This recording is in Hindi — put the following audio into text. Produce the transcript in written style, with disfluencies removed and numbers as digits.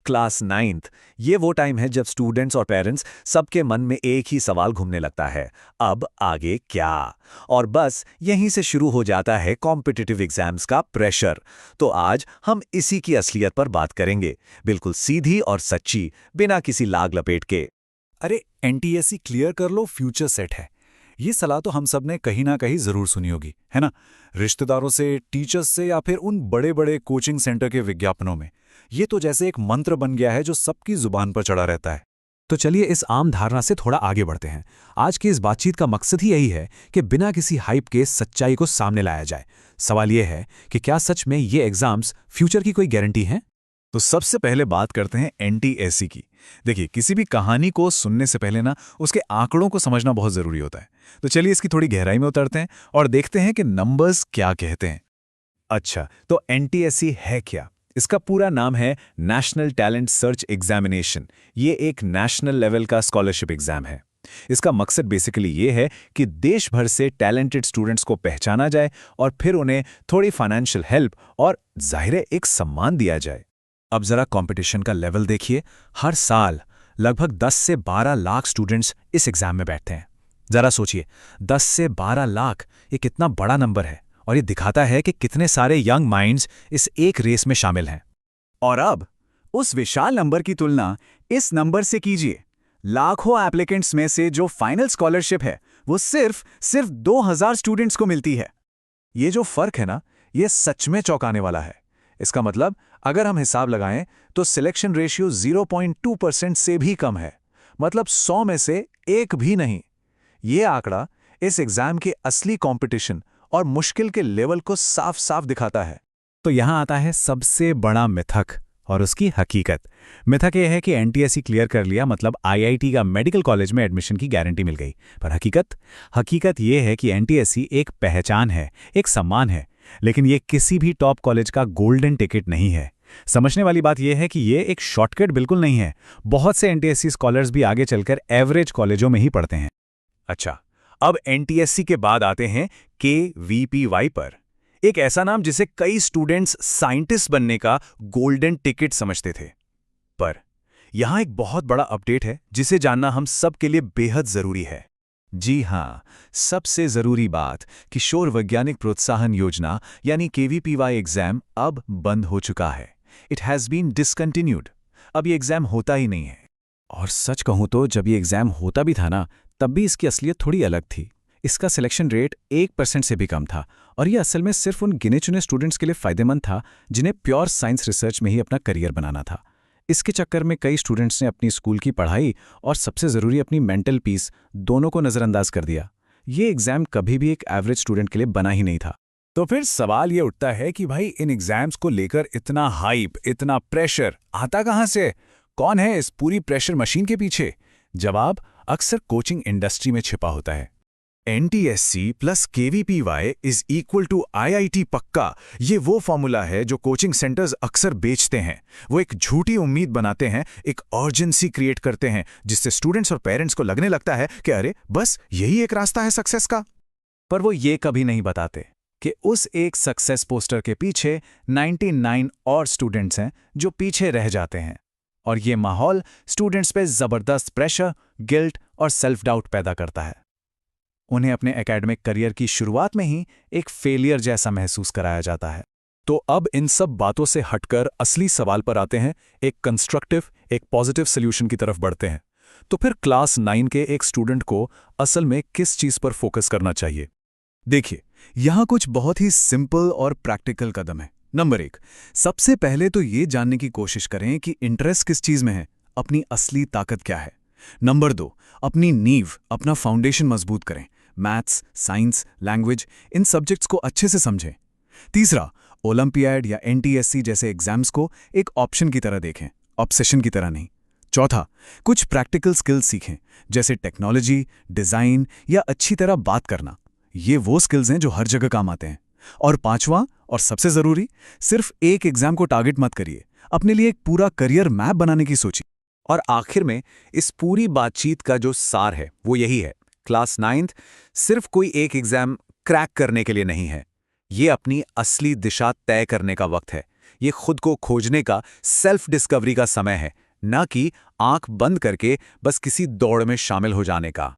क्लास 9th, ये वो टाइम है जब स्टूडेंट्स और पेरेंट्स सबके मन में एक ही सवाल घूमने लगता है, अब आगे क्या? और बस यहीं से शुरू हो जाता है कॉम्पिटिटिव एग्जाम्स का प्रेशर। तो आज हम इसी की असलियत पर बात करेंगे, बिल्कुल सीधी और सच्ची, बिना किसी लाग लपेट के। अरे एनटीएससी क्लियर कर लो, फ्यूचर सेट है। ये सलाह तो हम सब ने कहीं ना कहीं जरूर सुनी होगी, है ना? रिश्तेदारों से, टीचर्स से या फिर उन बड़े बड़े कोचिंग सेंटर के विज्ञापनों में। ये तो जैसे एक मंत्र बन गया है जो सबकी जुबान पर चढ़ा रहता है। तो चलिए इस आम धारणा से थोड़ा आगे बढ़ते हैं। आज की इस बातचीत का मकसद ही यही है कि बिना किसी हाइप के सच्चाई को सामने लाया जाए। सवाल यह है कि क्या सच में ये एग्जाम्स फ्यूचर की कोई गारंटी हैं? तो सबसे पहले बात करते हैं एनटीएससी की। देखिए, किसी भी कहानी को सुनने से पहले ना उसके आंकड़ों को समझना बहुत जरूरी होता है। तो चलिए इसकी थोड़ी गहराई में उतरते हैं और देखते हैं कि नंबर्स क्या कहते हैं। अच्छा, तो एनटीएससी है क्या? इसका पूरा नाम है नेशनल टैलेंट सर्च एग्जामिनेशन। ये एक नेशनल लेवल का स्कॉलरशिप एग्जाम है। इसका मकसद बेसिकली ये है कि देश भर से टैलेंटेड स्टूडेंट्स को पहचाना जाए और फिर उन्हें थोड़ी फाइनेंशियल हेल्प और जाहिर है एक सम्मान दिया जाए। अब जरा कंपटीशन का लेवल देखिए। हर साल लगभग 10 से 12 लाख स्टूडेंट्स इस एग्जाम में बैठते हैं। जरा सोचिए, 10 से 12 लाख, ये कितना बड़ा नंबर है और ये दिखाता है कि कितने सारे यंग माइंड्स इस एक रेस में शामिल हैं। और अब उस विशाल नंबर की तुलना इस नंबर से कीजिए। लाखों एप्लीकेंट्स में से जो फाइनल स्कॉलरशिप है वो सिर्फ 2000 स्टूडेंट्स को मिलती है। ये जो फर्क है ना, ये सच में चौंकाने वाला है। इसका मतलब अगर हम हिसाब लगाएं तो सिलेक्शन रेशियो 0.2% से भी कम है। मतलब 100 में से एक भी नहीं। ये आंकड़ा इस एग्जाम के असली कंपटीशन और मुश्किल के लेवल को साफ साफ दिखाता है। तो यहाँ आता है सबसे बड़ा मिथक और उसकी हकीकत। मिथक यह है कि एनटीएससी क्लियर कर लिया मतलब आईआईटी का मेडिकल कॉलेज में एडमिशन की गारंटी मिल गई। पर हकीकत यह है कि एनटीएससी एक पहचान है, एक सम्मान है, लेकिन ये किसी भी टॉप कॉलेज का गोल्डन टिकट नहीं है। समझने वाली बात यह है कि ये एक शॉर्टकट बिल्कुल नहीं है। बहुत से एनटीएससी स्कॉलर्स भी आगे चलकर एवरेज कॉलेजों में ही पढ़ते हैं। अच्छा, अब एनटीएससी के बाद आते हैं केवीपीवाई पर। एक ऐसा नाम जिसे कई स्टूडेंट्स साइंटिस्ट बनने का गोल्डन टिकट समझते थे। पर यहां एक बहुत बड़ा अपडेट है जिसे जानना हम सब के लिए बेहद जरूरी है। जी हां, सबसे जरूरी बात, किशोर वैज्ञानिक प्रोत्साहन योजना यानी केवीपीवाई एग्जाम अब बंद हो चुका है। It has been discontinued. अब ये एग्जाम होता ही नहीं है। और सच कहूं तो जब ये एग्जाम होता भी था ना, तब भी इसकी असलियत थोड़ी अलग थी। इसका सिलेक्शन रेट 1% से भी कम था और ये असल में सिर्फ उन गिने चुने स्टूडेंट्स के लिए फायदेमंद था जिन्हें प्योर साइंस रिसर्च में ही अपना करियर बनाना था। इसके चक्कर में कई स्टूडेंट्स ने अपनी स्कूल की पढ़ाई और सबसे ज़रूरी अपनी मेंटल पीस दोनों को नज़रअंदाज कर दिया। ये एग्ज़ाम कभी भी एक एवरेज स्टूडेंट के लिए बना ही नहीं था। तो फिर सवाल ये उठता है कि भाई इन एग्जाम्स को लेकर इतना हाइप, इतना प्रेशर आता कहाँ से? कौन है इस पूरी प्रेशर मशीन के पीछे? जवाब अक्सर कोचिंग इंडस्ट्री में छिपा होता है। NTSC plus KVPY is equal to IIT पक्का, ये वो फॉर्मूला है जो कोचिंग सेंटर्स अक्सर बेचते हैं। वो एक झूठी उम्मीद बनाते हैं, एक अर्जेंसी क्रिएट करते हैं जिससे स्टूडेंट्स और पेरेंट्स को लगने लगता है कि अरे बस यही एक रास्ता है सक्सेस का। पर वो ये कभी नहीं बताते कि उस एक सक्सेस पोस्टर के पीछे 99 और स्टूडेंट्स हैं जो पीछे रह जाते हैं। और ये माहौल स्टूडेंट्स पे जबरदस्त प्रेशर, गिल्ट और सेल्फ डाउट पैदा करता है। उन्हें अपने एकेडमिक करियर की शुरुआत में ही एक फेलियर जैसा महसूस कराया जाता है। तो अब इन सब बातों से हटकर असली सवाल पर आते हैं, एक कंस्ट्रक्टिव, एक पॉजिटिव सॉल्यूशन की तरफ बढ़ते हैं। तो फिर क्लास 9 के एक स्टूडेंट को असल में किस चीज पर फोकस करना चाहिए? देखिए, यहां कुछ बहुत ही सिंपल और प्रैक्टिकल कदम है। नंबर 1, सबसे पहले तो ये जानने की कोशिश करें कि इंटरेस्ट किस चीज में है, अपनी असली ताकत क्या है। नंबर 2, अपनी नींव, अपना फाउंडेशन मजबूत करें। मैथ्स, साइंस, लैंग्वेज, इन सब्जेक्ट्स को अच्छे से समझें। तीसरा, ओलंपियाड या एनटीएससी जैसे एग्जाम्स को एक ऑप्शन की तरह देखें, ऑब्सेशन की तरह नहीं। चौथा, कुछ प्रैक्टिकल स्किल्स सीखें, जैसे टेक्नोलॉजी, डिजाइन या अच्छी तरह बात करना। ये वो स्किल्स हैं जो हर जगह काम आते हैं। और पांचवा और सबसे जरूरी, सिर्फ एक एग्जाम को टारगेट मत करिए, अपने लिए एक पूरा करियर मैप बनाने की सोचिए। और आखिर में इस पूरी बातचीत का जो सार है वो यही है, क्लास 9th सिर्फ कोई एक एग्जाम क्रैक करने के लिए नहीं है। ये अपनी असली दिशा तय करने का वक्त है। ये खुद को खोजने का, सेल्फ डिस्कवरी का समय है, ना कि आंख बंद करके बस किसी दौड़ में शामिल हो जाने का।